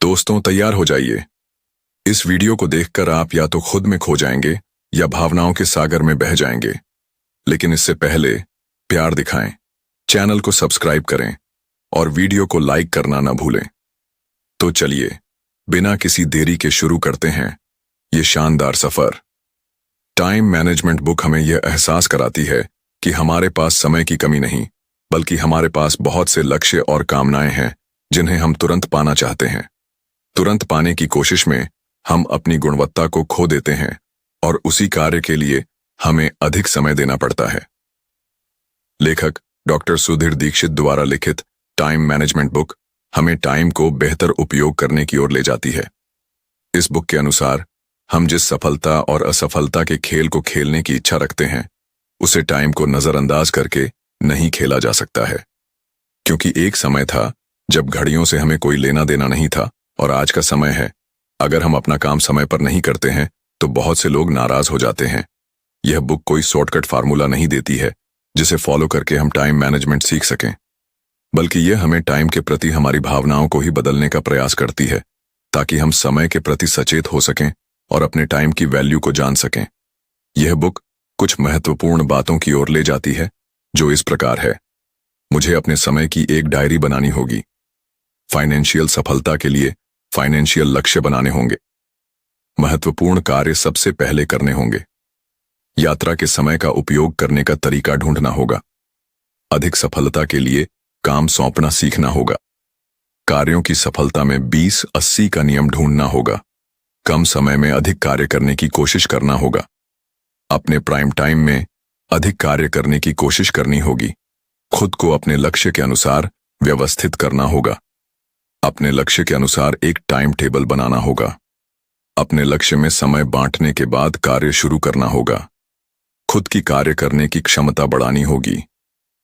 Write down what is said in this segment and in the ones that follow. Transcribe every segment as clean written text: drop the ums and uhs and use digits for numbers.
दोस्तों तैयार हो जाइए। इस वीडियो को देखकर आप या तो खुद में खो जाएंगे या भावनाओं के सागर में बह जाएंगे। लेकिन इससे पहले प्यार दिखाएं, चैनल को सब्सक्राइब करें और वीडियो को लाइक करना ना भूलें। तो चलिए बिना किसी देरी के शुरू करते हैं ये शानदार सफर। टाइम मैनेजमेंट बुक हमें यह एहसास कराती है कि हमारे पास समय की कमी नहीं, बल्कि हमारे पास बहुत से लक्ष्य और कामनाएं हैं जिन्हें हम तुरंत पाना चाहते हैं। तुरंत पाने की कोशिश में हम अपनी गुणवत्ता को खो देते हैं और उसी कार्य के लिए हमें अधिक समय देना पड़ता है। लेखक डॉक्टर सुधीर दीक्षित द्वारा लिखित टाइम मैनेजमेंट बुक हमें टाइम को बेहतर उपयोग करने की ओर ले जाती है। इस बुक के अनुसार हम जिस सफलता और असफलता के खेल को खेलने की इच्छा रखते हैं, उसे टाइम को नजरअंदाज करके नहीं खेला जा सकता है। क्योंकि एक समय था जब घड़ियों से हमें कोई लेना देना नहीं था, और आज का समय है अगर हम अपना काम समय पर नहीं करते हैं तो बहुत से लोग नाराज हो जाते हैं। यह बुक कोई शॉर्टकट फार्मूला नहीं देती है जिसे फॉलो करके हम टाइम मैनेजमेंट सीख सकें, बल्कि यह हमें टाइम के प्रति हमारी भावनाओं को ही बदलने का प्रयास करती है ताकि हम समय के प्रति सचेत हो सकें और अपने टाइम की वैल्यू को जान सकें। यह बुक कुछ महत्वपूर्ण बातों की ओर ले जाती है जो इस प्रकार है। मुझे अपने समय की एक डायरी बनानी होगी। फाइनेंशियल सफलता के लिए फाइनेंशियल लक्ष्य बनाने होंगे। महत्वपूर्ण कार्य सबसे पहले करने होंगे। यात्रा के समय का उपयोग करने का तरीका ढूंढना होगा। अधिक सफलता के लिए काम सौंपना सीखना होगा। कार्यों की सफलता में 20-80 का नियम ढूंढना होगा। कम समय में अधिक कार्य करने की कोशिश करना होगा। अपने प्राइम टाइम में अधिक कार्य करने की कोशिश करनी होगी। खुद को अपने लक्ष्य के अनुसार व्यवस्थित करना होगा। अपने लक्ष्य के अनुसार एक टाइम टेबल बनाना होगा। अपने लक्ष्य में समय बांटने के बाद कार्य शुरू करना होगा। खुद की कार्य करने की क्षमता बढ़ानी होगी।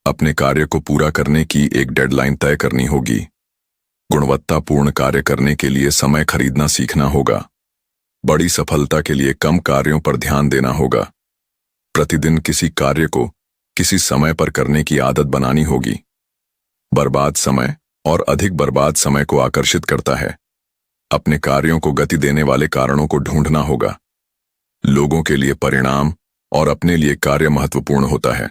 अपने कार्य को पूरा करने की एक डेडलाइन तय करनी होगी। गुणवत्तापूर्ण कार्य करने के लिए समय खरीदना सीखना होगा। बड़ी सफलता के लिए कम कार्यों पर ध्यान देना होगा। प्रतिदिन किसी कार्य को किसी समय पर करने की आदत बनानी होगी। बर्बाद समय और अधिक बर्बाद समय को आकर्षित करता है। अपने कार्यों को गति देने वाले कारणों को ढूंढना होगा। लोगों के लिए परिणाम और अपने लिए कार्य महत्वपूर्ण होता है।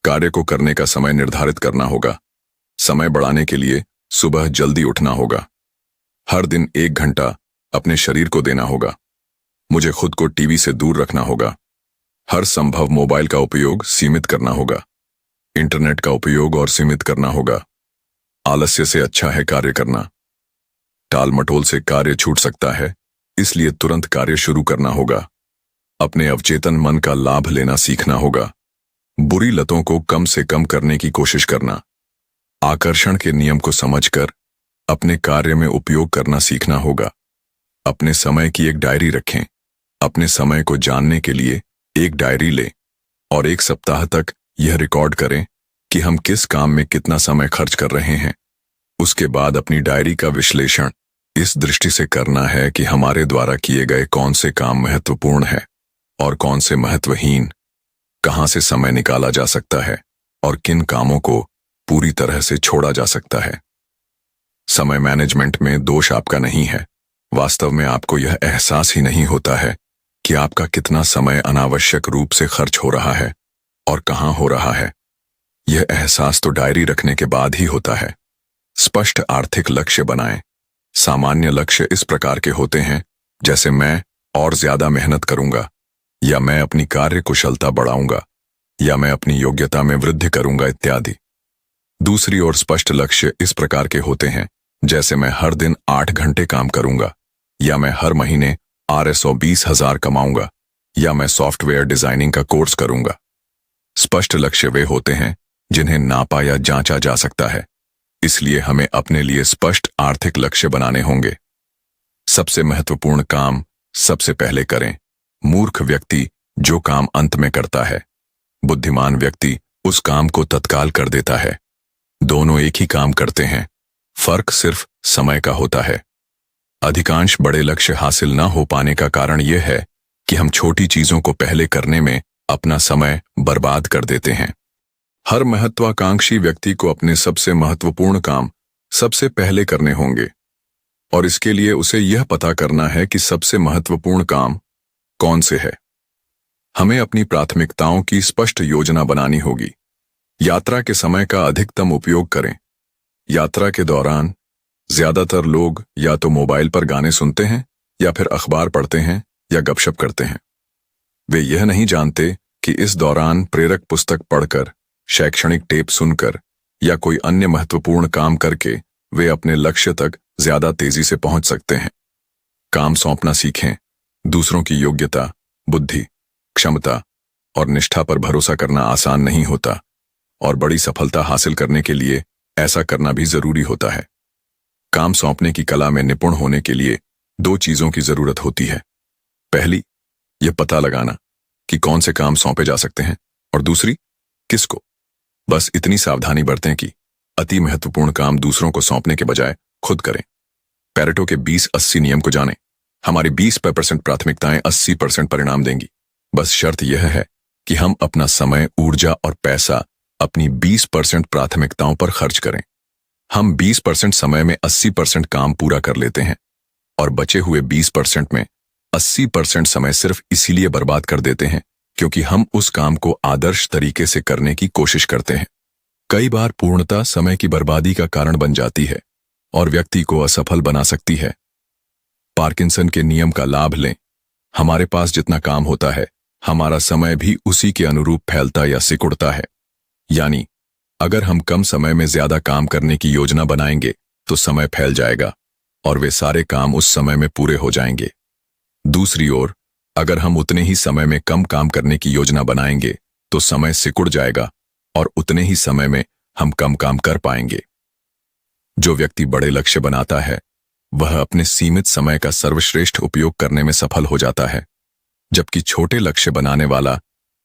कार्य को करने का समय निर्धारित करना होगा। समय बढ़ाने के लिए सुबह जल्दी उठना होगा। हर दिन 1 घंटा अपने शरीर को देना होगा। मुझे खुद को टीवी से दूर रखना होगा। हर संभव मोबाइल का उपयोग सीमित करना होगा। इंटरनेट का उपयोग और सीमित करना होगा। आलस्य से अच्छा है कार्य करना। टाल मटोल से कार्य छूट सकता है, इसलिए तुरंत कार्य शुरू करना होगा। अपने अवचेतन मन का लाभ लेना सीखना होगा। बुरी लतों को कम से कम करने की कोशिश करना। आकर्षण के नियम को समझकर अपने कार्य में उपयोग करना सीखना होगा। अपने समय की एक डायरी रखें। अपने समय को जानने के लिए एक डायरी लें और 1 सप्ताह तक यह रिकॉर्ड करें कि हम किस काम में कितना समय खर्च कर रहे हैं। उसके बाद अपनी डायरी का विश्लेषण इस दृष्टि से करना है कि हमारे द्वारा किए गए कौन से काम महत्वपूर्ण है और कौन से महत्वहीन, कहां से समय निकाला जा सकता है और किन कामों को पूरी तरह से छोड़ा जा सकता है। समय मैनेजमेंट में दोष आपका नहीं है। वास्तव में आपको यह एहसास ही नहीं होता है कि आपका कितना समय अनावश्यक रूप से खर्च हो रहा है और कहां हो रहा है। यह एहसास तो डायरी रखने के बाद ही होता है। स्पष्ट आर्थिक लक्ष्य बनाएं। सामान्य लक्ष्य इस प्रकार के होते हैं जैसे मैं और ज्यादा मेहनत करूंगा, या मैं अपनी कार्य कुशलता बढ़ाऊंगा, या मैं अपनी योग्यता में वृद्धि करूंगा इत्यादि। दूसरी ओर स्पष्ट लक्ष्य इस प्रकार के होते हैं जैसे मैं हर दिन 8 घंटे काम करूंगा, या मैं हर महीने RSO 20,000 कमाऊंगा, या मैं सॉफ्टवेयर डिजाइनिंग का कोर्स करूंगा। स्पष्ट लक्ष्य वे होते हैं जिन्हें नापा या जांचा जा सकता है, इसलिए हमें अपने लिए स्पष्ट आर्थिक लक्ष्य बनाने होंगे। सबसे महत्वपूर्ण काम सबसे पहले करें। मूर्ख व्यक्ति जो काम अंत में करता है, बुद्धिमान व्यक्ति उस काम को तत्काल कर देता है। दोनों एक ही काम करते हैं, फर्क सिर्फ समय का होता है। अधिकांश बड़े लक्ष्य हासिल न हो पाने का कारण यह है कि हम छोटी चीजों को पहले करने में अपना समय बर्बाद कर देते हैं। हर महत्वाकांक्षी व्यक्ति को अपने सबसे महत्वपूर्ण काम सबसे पहले करने होंगे। और इसके लिए उसे यह पता करना है कि सबसे महत्वपूर्ण काम कौन से है। हमें अपनी प्राथमिकताओं की स्पष्ट योजना बनानी होगी। यात्रा के समय का अधिकतम उपयोग करें। यात्रा के दौरान ज्यादातर लोग या तो मोबाइल पर गाने सुनते हैं या फिर अखबार पढ़ते हैं या गपशप करते हैं। वे यह नहीं जानते कि इस दौरान प्रेरक पुस्तक पढ़कर, शैक्षणिक टेप सुनकर या कोई अन्य महत्वपूर्ण काम करके वे अपने लक्ष्य तक ज्यादा तेजी से पहुंच सकते हैं। काम सौंपना सीखें। दूसरों की योग्यता, बुद्धि, क्षमता और निष्ठा पर भरोसा करना आसान नहीं होता और बड़ी सफलता हासिल करने के लिए ऐसा करना भी जरूरी होता है। काम सौंपने की कला में निपुण होने के लिए 2 चीजों की जरूरत होती है। पहली, यह पता लगाना कि कौन से काम सौंपे जा सकते हैं, और दूसरी, किसको। बस इतनी सावधानी बरतें कि अति महत्वपूर्ण काम दूसरों को सौंपने के बजाय खुद करें। पैरेटो के 20-80 नियम को जानें। हमारी 20% प्राथमिकताएं 80% परिणाम देंगी। बस शर्त यह है कि हम अपना समय, ऊर्जा और पैसा अपनी 20% प्राथमिकताओं पर खर्च करें। हम 20% समय में 80% काम पूरा कर लेते हैं और बचे हुए 20% में 80% समय सिर्फ इसीलिए बर्बाद कर देते हैं क्योंकि हम उस काम को आदर्श तरीके से करने की कोशिश करते हैं। कई बार पूर्णता समय की बर्बादी का कारण बन जाती है और व्यक्ति को असफल बना सकती है। पार्किंसन के नियम का लाभ लें। हमारे पास जितना काम होता है, हमारा समय भी उसी के अनुरूप फैलता या सिकुड़ता है। यानी अगर हम कम समय में ज्यादा काम करने की योजना बनाएंगे तो समय फैल जाएगा और वे सारे काम उस समय में पूरे हो जाएंगे। दूसरी ओर, अगर हम उतने ही समय में कम काम करने की योजना बनाएंगे तो समय सिकुड़ जाएगा और उतने ही समय में हम कम काम कर पाएंगे। जो व्यक्ति बड़े लक्ष्य बनाता है वह अपने सीमित समय का सर्वश्रेष्ठ उपयोग करने में सफल हो जाता है, जबकि छोटे लक्ष्य बनाने वाला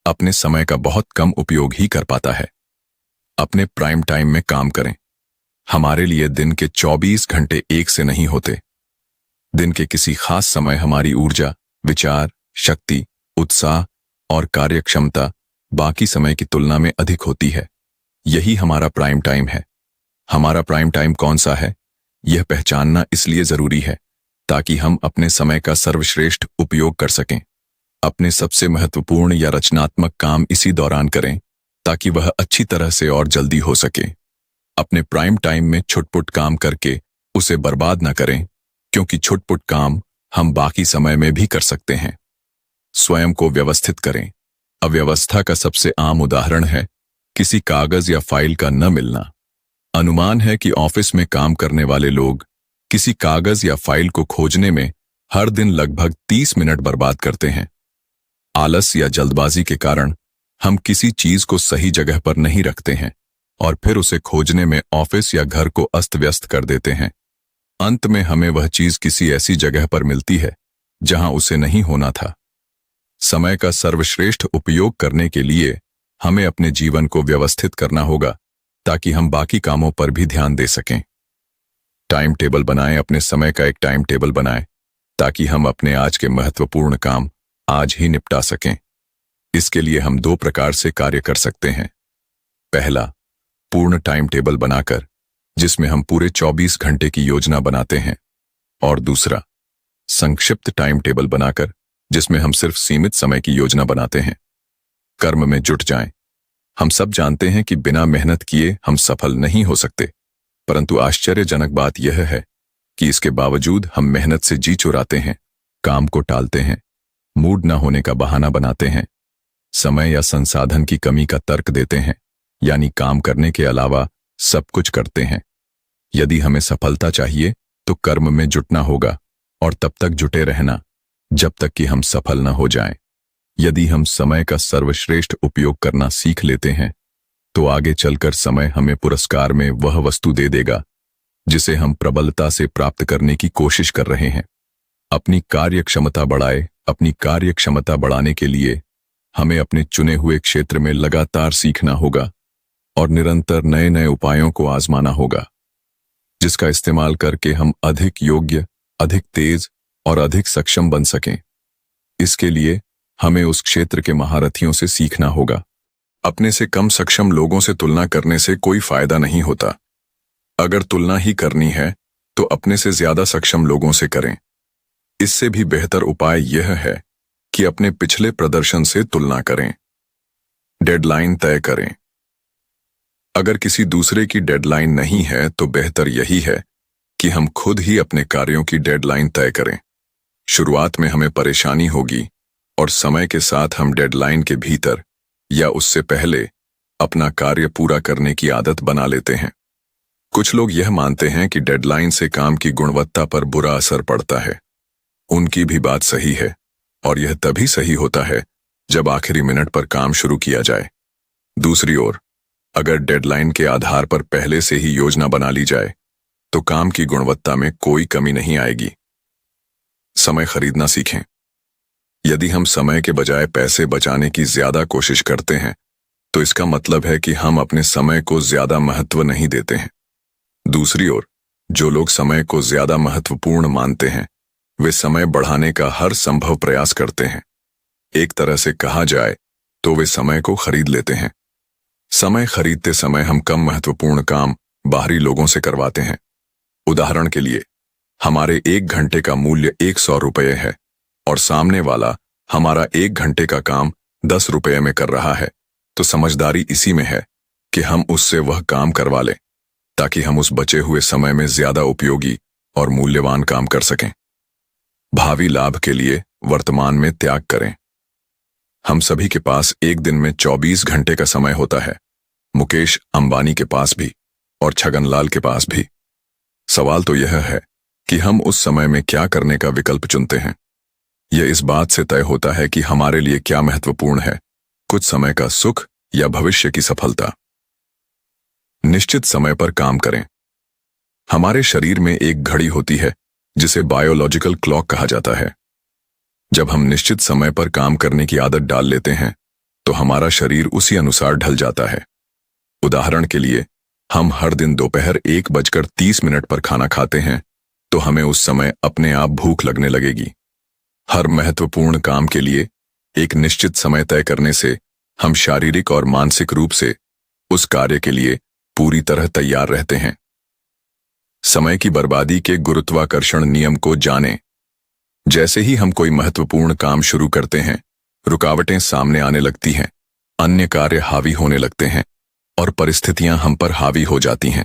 अपने समय का बहुत कम उपयोग ही कर पाता है। अपने प्राइम टाइम में काम करें। हमारे लिए दिन के 24 घंटे एक से नहीं होते। दिन के किसी खास समय हमारी ऊर्जा, विचार, शक्ति, उत्साह और कार्यक्षमता बाकी समय की तुलना में अधिक होती है। यही हमारा प्राइम टाइम है। हमारा प्राइम टाइम कौन सा है, यह पहचानना इसलिए जरूरी है ताकि हम अपने समय का सर्वश्रेष्ठ उपयोग कर सकें। अपने सबसे महत्वपूर्ण या रचनात्मक काम इसी दौरान करें ताकि वह अच्छी तरह से और जल्दी हो सके। अपने प्राइम टाइम में छुटपुट काम करके उसे बर्बाद न करें, क्योंकि छुटपुट काम हम बाकी समय में भी कर सकते हैं। स्वयं को व्यवस्थित करें। अव्यवस्था का सबसे आम उदाहरण है किसी कागज या फाइल का न मिलना। अनुमान है कि ऑफिस में काम करने वाले लोग किसी कागज या फाइल को खोजने में हर दिन लगभग 30 मिनट बर्बाद करते हैं। आलस या जल्दबाजी के कारण हम किसी चीज को सही जगह पर नहीं रखते हैं और फिर उसे खोजने में ऑफिस या घर को अस्त व्यस्त कर देते हैं। अंत में हमें वह चीज किसी ऐसी जगह पर मिलती है जहां उसे नहीं होना था। समय का सर्वश्रेष्ठ उपयोग करने के लिए हमें अपने जीवन को व्यवस्थित करना होगा ताकि हम बाकी कामों पर भी ध्यान दे सकें। टाइम टेबल बनाएं। अपने समय का एक टाइम टेबल बनाएं ताकि हम अपने आज के महत्वपूर्ण काम आज ही निपटा सकें। इसके लिए हम 2 प्रकार से कार्य कर सकते हैं। पहला, पूर्ण टाइम टेबल बनाकर जिसमें हम पूरे 24 घंटे की योजना बनाते हैं, और दूसरा, संक्षिप्त टाइम टेबल बनाकर जिसमें हम सिर्फ सीमित समय की योजना बनाते हैं। कर्म में जुट जाएं। हम सब जानते हैं कि बिना मेहनत किए हम सफल नहीं हो सकते, परंतु आश्चर्यजनक बात यह है कि इसके बावजूद हम मेहनत से जी चुराते हैं, काम को टालते हैं, मूड न होने का बहाना बनाते हैं, समय या संसाधन की कमी का तर्क देते हैं, यानी काम करने के अलावा सब कुछ करते हैं। यदि हमें सफलता चाहिए तो कर्म में जुटना होगा और तब तक जुटे रहना जब तक कि हम सफल न हो जाएं। यदि हम समय का सर्वश्रेष्ठ उपयोग करना सीख लेते हैं तो आगे चलकर समय हमें पुरस्कार में वह वस्तु दे देगा जिसे हम प्रबलता से प्राप्त करने की कोशिश कर रहे हैं। अपनी कार्यक्षमता बढ़ाए। अपनी कार्यक्षमता बढ़ाने के लिए हमें अपने चुने हुए क्षेत्र में लगातार सीखना होगा और निरंतर नए नए उपायों को आजमाना होगा, जिसका इस्तेमाल करके हम अधिक योग्य, अधिक तेज और अधिक सक्षम बन सकें। इसके लिए हमें उस क्षेत्र के महारथियों से सीखना होगा। अपने से कम सक्षम लोगों से तुलना करने से कोई फायदा नहीं होता। अगर तुलना ही करनी है तो अपने से ज्यादा सक्षम लोगों से करें। इससे भी बेहतर उपाय यह है कि अपने पिछले प्रदर्शन से तुलना करें। डेडलाइन तय करें। अगर किसी दूसरे की डेडलाइन नहीं है तो बेहतर यही है कि हम खुद ही अपने कार्यों की डेडलाइन तय करें। शुरुआत में हमें परेशानी होगी और समय के साथ हम डेडलाइन के भीतर या उससे पहले अपना कार्य पूरा करने की आदत बना लेते हैं। कुछ लोग यह मानते हैं कि डेडलाइन से काम की गुणवत्ता पर बुरा असर पड़ता है। उनकी भी बात सही है, और यह तभी सही होता है जब आखिरी मिनट पर काम शुरू किया जाए। दूसरी ओर, अगर डेडलाइन के आधार पर पहले से ही योजना बना ली जाए तो काम की गुणवत्ता में कोई कमी नहीं आएगी। समय खरीदना सीखें। यदि हम समय के बजाय पैसे बचाने की ज्यादा कोशिश करते हैं तो इसका मतलब है कि हम अपने समय को ज्यादा महत्व नहीं देते हैं। दूसरी ओर, जो लोग समय को ज्यादा महत्वपूर्ण मानते हैं वे समय बढ़ाने का हर संभव प्रयास करते हैं। एक तरह से कहा जाए तो वे समय को खरीद लेते हैं। समय खरीदते समय हम कम महत्वपूर्ण काम बाहरी लोगों से करवाते हैं। उदाहरण के लिए, हमारे 1 घंटे का मूल्य 100 रुपये है और सामने वाला हमारा 1 घंटे का काम 10 रुपये में कर रहा है, तो समझदारी इसी में है कि हम उससे वह काम करवा लें ताकि हम उस बचे हुए समय में ज्यादा उपयोगी और मूल्यवान काम कर सकें। भावी लाभ के लिए वर्तमान में त्याग करें। हम सभी के पास एक दिन में 24 घंटे का समय होता है, मुकेश अंबानी के पास भी और छगनलाल के पास भी। सवाल तो यह है कि हम उस समय में क्या करने का विकल्प चुनते हैं। यह इस बात से तय होता है कि हमारे लिए क्या महत्वपूर्ण है, कुछ समय का सुख या भविष्य की सफलता। निश्चित समय पर काम करें। हमारे शरीर में एक घड़ी होती है जिसे बायोलॉजिकल क्लॉक कहा जाता है। जब हम निश्चित समय पर काम करने की आदत डाल लेते हैं तो हमारा शरीर उसी अनुसार ढल जाता है। उदाहरण के लिए, हम हर दिन दोपहर 1:30 पर खाना खाते हैं तो हमें उस समय अपने आप भूख लगने लगेगी। हर महत्वपूर्ण काम के लिए एक निश्चित समय तय करने से हम शारीरिक और मानसिक रूप से उस कार्य के लिए पूरी तरह तैयार रहते हैं। समय की बर्बादी के गुरुत्वाकर्षण नियम को जानें। जैसे ही हम कोई महत्वपूर्ण काम शुरू करते हैं, रुकावटें सामने आने लगती हैं, अन्य कार्य हावी होने लगते हैं और परिस्थितियां हम पर हावी हो जाती हैं।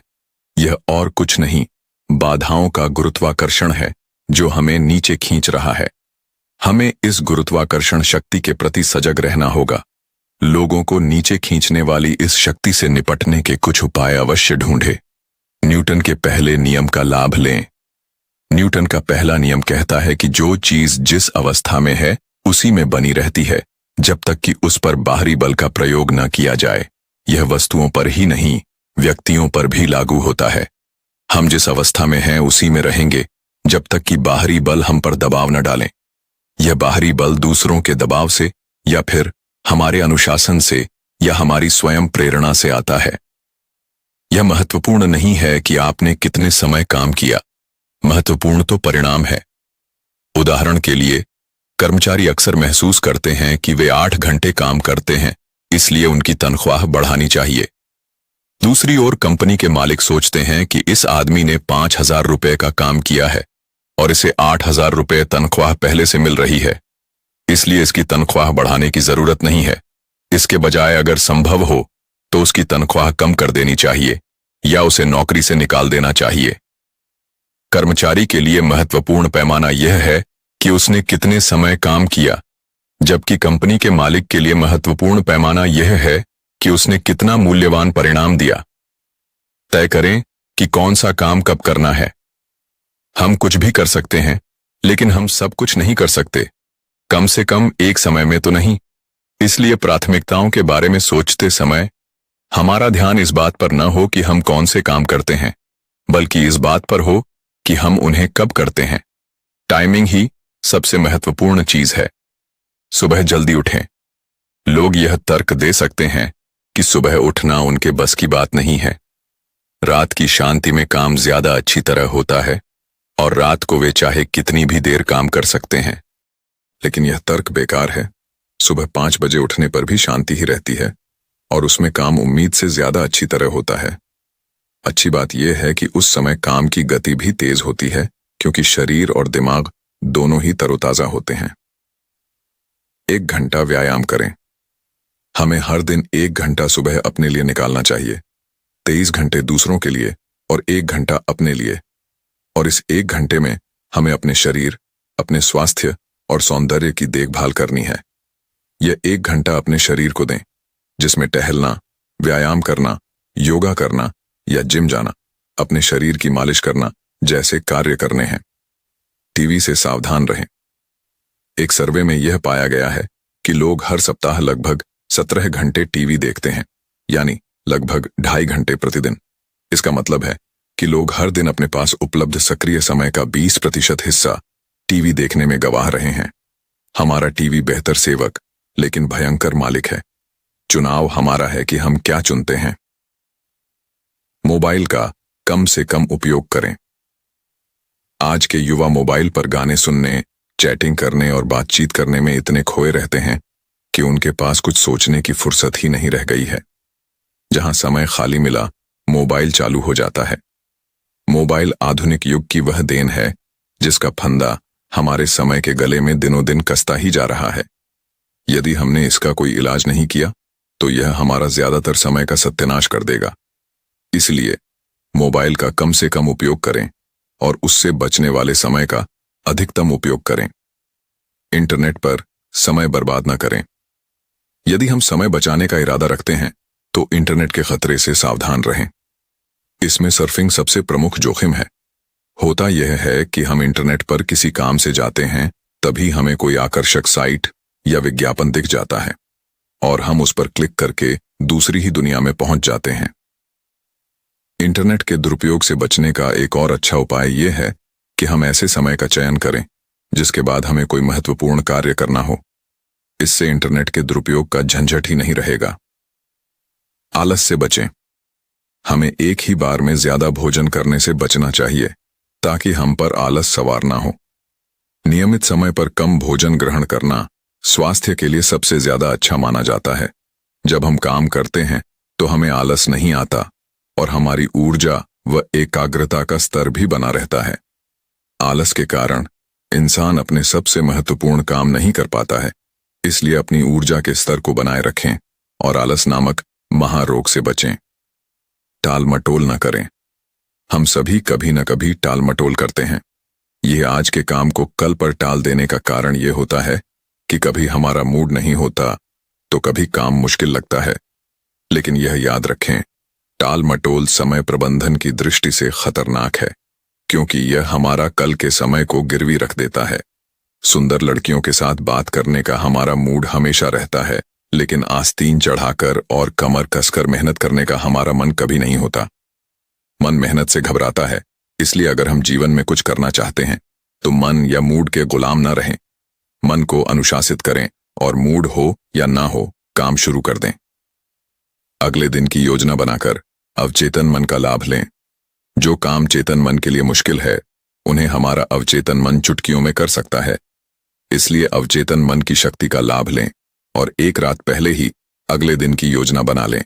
यह और कुछ नहीं, बाधाओं का गुरुत्वाकर्षण है जो हमें नीचे खींच रहा है। हमें इस गुरुत्वाकर्षण शक्ति के प्रति सजग रहना होगा। लोगों को नीचे खींचने वाली इस शक्ति से निपटने के कुछ उपाय अवश्य ढूंढें। न्यूटन के पहले नियम का लाभ लें। न्यूटन का पहला नियम कहता है कि जो चीज जिस अवस्था में है उसी में बनी रहती है जब तक कि उस पर बाहरी बल का प्रयोग न किया जाए। यह वस्तुओं पर ही नहीं, व्यक्तियों पर भी लागू होता है। हम जिस अवस्था में हैं उसी में रहेंगे जब तक कि बाहरी बल हम पर दबाव न डालें। यह बाहरी बल दूसरों के दबाव से या फिर हमारे अनुशासन से या हमारी स्वयं प्रेरणा से आता है। यह महत्वपूर्ण नहीं है कि आपने कितने समय काम किया, महत्वपूर्ण तो परिणाम है। उदाहरण के लिए, कर्मचारी अक्सर महसूस करते हैं कि वे 8 घंटे काम करते हैं, इसलिए उनकी तनख्वाह बढ़ानी चाहिए। दूसरी ओर कंपनी के मालिक सोचते हैं कि इस आदमी ने 5,000 रुपये का काम किया है और इसे 8,000 रुपये तनख्वाह पहले से मिल रही है, इसलिए इसकी तनख्वाह बढ़ाने की जरूरत नहीं है। इसके बजाय अगर संभव हो तो उसकी तनख्वाह कम कर देनी चाहिए या उसे नौकरी से निकाल देना चाहिए। कर्मचारी के लिए महत्वपूर्ण पैमाना यह है कि उसने कितने समय काम किया, जबकि कंपनी के मालिक के लिए महत्वपूर्ण पैमाना यह है कि उसने कितना मूल्यवान परिणाम दिया। तय करें कि कौन सा काम कब करना है। हम कुछ भी कर सकते हैं, लेकिन हम सब कुछ नहीं कर सकते, कम से कम एक समय में तो नहीं। इसलिए प्राथमिकताओं के बारे में सोचते समय हमारा ध्यान इस बात पर न हो कि हम कौन से काम करते हैं, बल्कि इस बात पर हो कि हम उन्हें कब करते हैं। टाइमिंग ही सबसे महत्वपूर्ण चीज है। सुबह जल्दी उठें। लोग यह तर्क दे सकते हैं कि सुबह उठना उनके बस की बात नहीं है। रात की शांति में काम ज्यादा अच्छी तरह होता है और रात को वे चाहे कितनी भी देर काम कर सकते हैं। लेकिन यह तर्क बेकार है। सुबह 5 बजे उठने पर भी शांति ही रहती है और उसमें काम उम्मीद से ज्यादा अच्छी तरह होता है। अच्छी बात यह है कि उस समय काम की गति भी तेज होती है, क्योंकि शरीर और दिमाग दोनों ही तरोताजा होते हैं। 1 घंटा व्यायाम करें। हमें हर दिन 1 घंटा सुबह अपने लिए निकालना चाहिए, 23 घंटे दूसरों के लिए और 1 घंटा अपने लिए। और इस 1 घंटे में हमें अपने शरीर, अपने स्वास्थ्य और सौंदर्य की देखभाल करनी है। यह 1 घंटा अपने शरीर को दें, जिसमें टहलना, व्यायाम करना, योगा करना या जिम जाना, अपने शरीर की मालिश करना जैसे कार्य करने हैं। टीवी से सावधान रहें। एक सर्वे में यह पाया गया है कि लोग हर सप्ताह लगभग 17 घंटे टीवी देखते हैं, यानी लगभग 2.5 घंटे प्रतिदिन। इसका मतलब है कि लोग हर दिन अपने पास उपलब्ध सक्रिय समय का 20% हिस्सा टीवी देखने में गंवा रहे हैं। हमारा टीवी बेहतर सेवक लेकिन भयंकर मालिक है। चुनाव हमारा है कि हम क्या चुनते हैं। मोबाइल का कम से कम उपयोग करें। आज के युवा मोबाइल पर गाने सुनने, चैटिंग करने और बातचीत करने में इतने खोए रहते हैं कि उनके पास कुछ सोचने की फुर्सत ही नहीं रह गई है। जहां समय खाली मिला, मोबाइल चालू हो जाता है। मोबाइल आधुनिक युग की वह देन है जिसका फंदा हमारे समय के गले में दिनों दिन कसता ही जा रहा है। यदि हमने इसका कोई इलाज नहीं किया तो यह हमारा ज्यादातर समय का सत्यानाश कर देगा। इसलिए मोबाइल का कम से कम उपयोग करें और उससे बचने वाले समय का अधिकतम उपयोग करें। इंटरनेट पर समय बर्बाद न करें। यदि हम समय बचाने का इरादा रखते हैं तो इंटरनेट के खतरे से सावधान रहें। इसमें सर्फिंग सबसे प्रमुख जोखिम है। होता यह है कि हम इंटरनेट पर किसी काम से जाते हैं, तभी हमें कोई आकर्षक साइट या विज्ञापन दिख जाता है और हम उस पर क्लिक करके दूसरी ही दुनिया में पहुंच जाते हैं। इंटरनेट के दुरुपयोग से बचने का एक और अच्छा उपाय यह है कि हम ऐसे समय का चयन करें जिसके बाद हमें कोई महत्वपूर्ण कार्य करना हो। इससे इंटरनेट के दुरुपयोग का झंझट ही नहीं रहेगा। आलस से बचें। हमें एक ही बार में ज्यादा भोजन करने से बचना चाहिए ताकि हम पर आलस सवार ना हो। नियमित समय पर कम भोजन ग्रहण करना स्वास्थ्य के लिए सबसे ज्यादा अच्छा माना जाता है। जब हम काम करते हैं तो हमें आलस नहीं आता और हमारी ऊर्जा व एकाग्रता का स्तर भी बना रहता है। आलस के कारण इंसान अपने सबसे महत्वपूर्ण काम नहीं कर पाता है। इसलिए अपनी ऊर्जा के स्तर को बनाए रखें और आलस नामक महारोग से बचें। टाल मटोल न करें। हम सभी कभी न कभी टाल मटोल करते हैं। यह आज के काम को कल पर टाल देने का कारण यह होता है कि कभी हमारा मूड नहीं होता तो कभी काम मुश्किल लगता है। लेकिन यह याद रखें, टाल मटोल समय प्रबंधन की दृष्टि से खतरनाक है, क्योंकि यह हमारा कल के समय को गिरवी रख देता है। सुंदर लड़कियों के साथ बात करने का हमारा मूड हमेशा रहता है, लेकिन आस्तीन चढ़ाकर और कमर कसकर मेहनत करने का हमारा मन कभी नहीं होता। मन मेहनत से घबराता है, इसलिए अगर हम जीवन में कुछ करना चाहते हैं तो मन या मूड के गुलाम न रहें। मन को अनुशासित करें और मूड हो या ना हो, काम शुरू कर दें। अगले दिन की योजना बनाकर अवचेतन मन का लाभ लें। जो काम चेतन मन के लिए मुश्किल है, उन्हें हमारा अवचेतन मन चुटकियों में कर सकता है। इसलिए अवचेतन मन की शक्ति का लाभ लें और एक रात पहले ही अगले दिन की योजना बना लें।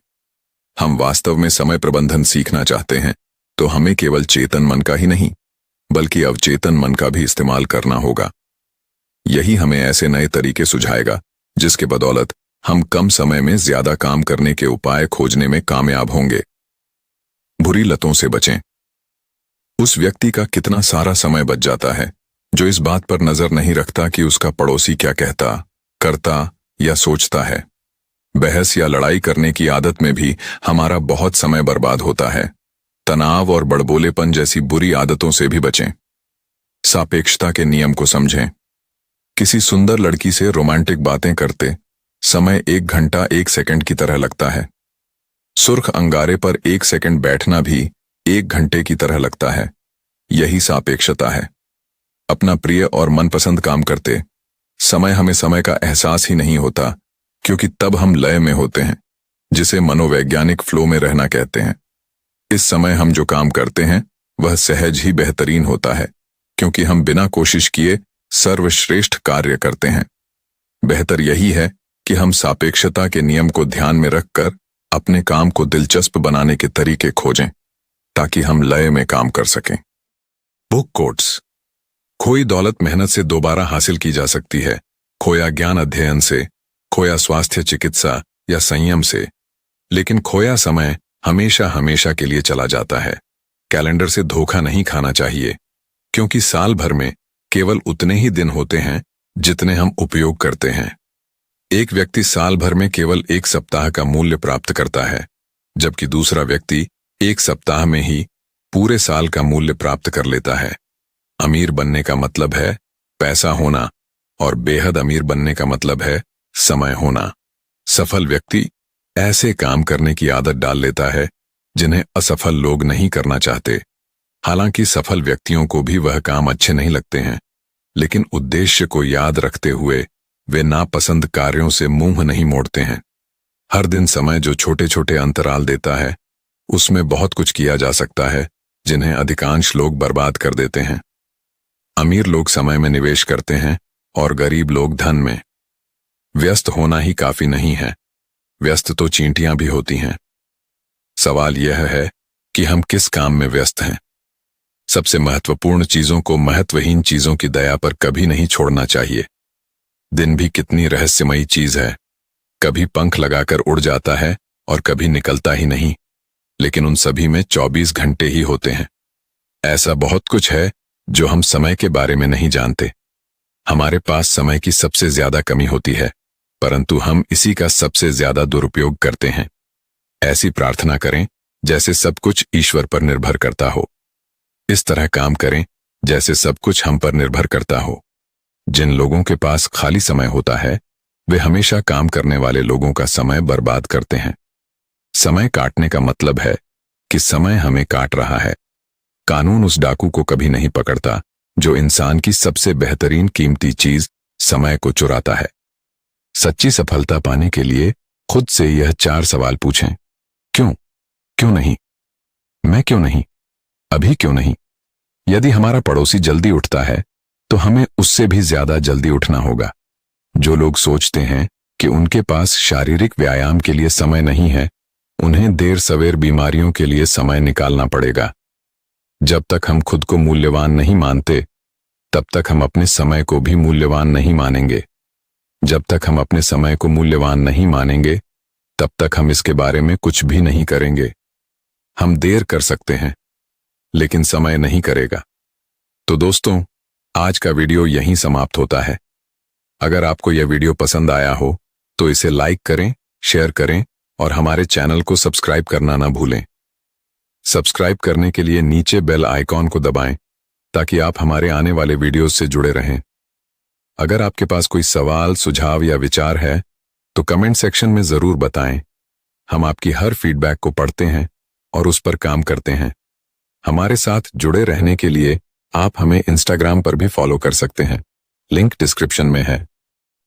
हम वास्तव में समय प्रबंधन सीखना चाहते हैं तो हमें केवल चेतन मन का ही नहीं बल्कि अवचेतन मन का भी इस्तेमाल करना होगा। यही हमें ऐसे नए तरीके सुझाएगा जिसके बदौलत हम कम समय में ज्यादा काम करने के उपाय खोजने में कामयाब होंगे। बुरी लतों से बचें। उस व्यक्ति का कितना सारा समय बच जाता है जो इस बात पर नजर नहीं रखता कि उसका पड़ोसी क्या कहता, करता या सोचता है। बहस या लड़ाई करने की आदत में भी हमारा बहुत समय बर्बाद होता है। तनाव और बड़बोलेपन जैसी बुरी आदतों से भी बचें। सापेक्षता के नियम को समझें। किसी सुंदर लड़की से रोमांटिक बातें करते समय 1 घंटा 1 सेकंड की तरह लगता है। सुर्ख अंगारे पर 1 सेकंड बैठना भी 1 घंटे की तरह लगता है। यही सापेक्षता है। अपना प्रिय और मनपसंद काम करते समय हमें समय का एहसास ही नहीं होता, क्योंकि तब हम लय में होते हैं, जिसे मनोवैज्ञानिक फ्लो में रहना कहते हैं। इस समय हम जो काम करते हैं वह सहज ही बेहतरीन होता है, क्योंकि हम बिना कोशिश किए सर्वश्रेष्ठ कार्य करते हैं। बेहतर यही है कि हम सापेक्षता के नियम को ध्यान में रखकर अपने काम को दिलचस्प बनाने के तरीके खोजें, ताकि हम लय में काम कर सकें। Book quotes. खोई दौलत मेहनत से दोबारा हासिल की जा सकती है, खोया ज्ञान अध्ययन से, खोया स्वास्थ्य चिकित्सा या संयम से, लेकिन खोया समय हमेशा हमेशा के लिए चला जाता है। कैलेंडर से धोखा नहीं खाना चाहिए, क्योंकि साल भर में केवल उतने ही दिन होते हैं जितने हम उपयोग करते हैं। एक व्यक्ति साल भर में केवल एक सप्ताह का मूल्य प्राप्त करता है, जबकि दूसरा व्यक्ति एक सप्ताह में ही पूरे साल का मूल्य प्राप्त कर लेता है। अमीर बनने का मतलब है पैसा होना, और बेहद अमीर बनने का मतलब है समय होना। सफल व्यक्ति ऐसे काम करने की आदत डाल लेता है जिन्हें असफल लोग नहीं करना चाहते। हालांकि सफल व्यक्तियों को भी वह काम अच्छे नहीं लगते हैं, लेकिन उद्देश्य को याद रखते हुए वे नापसंद कार्यों से मुंह नहीं मोड़ते हैं। हर दिन समय जो छोटे छोटे अंतराल देता है, उसमें बहुत कुछ किया जा सकता है जिन्हें अधिकांश लोग बर्बाद कर देते हैं। अमीर लोग समय में निवेश करते हैं और गरीब लोग धन में। व्यस्त होना ही काफी नहीं है, व्यस्त तो चींटियां भी होती हैं। सवाल यह है कि हम किस काम में व्यस्त हैं। सबसे महत्वपूर्ण चीजों को महत्वहीन चीजों की दया पर कभी नहीं छोड़ना चाहिए। दिन भी कितनी रहस्यमयी चीज है, कभी पंख लगाकर उड़ जाता है और कभी निकलता ही नहीं, लेकिन उन सभी में 24 घंटे ही होते हैं। ऐसा बहुत कुछ है जो हम समय के बारे में नहीं जानते। हमारे पास समय की सबसे ज्यादा कमी होती है, परंतु हम इसी का सबसे ज्यादा दुरुपयोग करते हैं। ऐसी प्रार्थना करें जैसे सब कुछ ईश्वर पर निर्भर करता हो। इस तरह काम करें जैसे सब कुछ हम पर निर्भर करता हो। जिन लोगों के पास खाली समय होता है, वे हमेशा काम करने वाले लोगों का समय बर्बाद करते हैं। समय काटने का मतलब है कि समय हमें काट रहा है। कानून उस डाकू को कभी नहीं पकड़ता जो इंसान की सबसे बेहतरीन कीमती चीज समय को चुराता है। सच्ची सफलता पाने के लिए खुद से यह 4 सवाल पूछें। क्यों? क्यों नहीं? मैं क्यों नहीं? अभी क्यों नहीं? यदि हमारा पड़ोसी जल्दी उठता है तो हमें उससे भी ज्यादा जल्दी उठना होगा। जो लोग सोचते हैं कि उनके पास शारीरिक व्यायाम के लिए समय नहीं है, उन्हें देर सवेर बीमारियों के लिए समय निकालना पड़ेगा। जब तक हम खुद को मूल्यवान नहीं मानते, तब तक हम अपने समय को भी मूल्यवान नहीं मानेंगे। जब तक हम अपने समय को मूल्यवान नहीं मानेंगे, तब तक हम इसके बारे में कुछ भी नहीं करेंगे। हम देर कर सकते हैं, लेकिन समय नहीं करेगा। तो दोस्तों, आज का वीडियो यहीं समाप्त होता है। अगर आपको यह वीडियो पसंद आया हो तो इसे लाइक करें, शेयर करें और हमारे चैनल को सब्सक्राइब करना ना भूलें। सब्सक्राइब करने के लिए नीचे बेल आइकॉन को दबाएं ताकि आप हमारे आने वाले वीडियोस से जुड़े रहें। अगर आपके पास कोई सवाल, सुझाव या विचार है तो कमेंट सेक्शन में जरूर बताएं। हम आपकी हर फीडबैक को पढ़ते हैं और उस पर काम करते हैं। हमारे साथ जुड़े रहने के लिए आप हमें इंस्टाग्राम पर भी फॉलो कर सकते हैं। लिंक डिस्क्रिप्शन में है।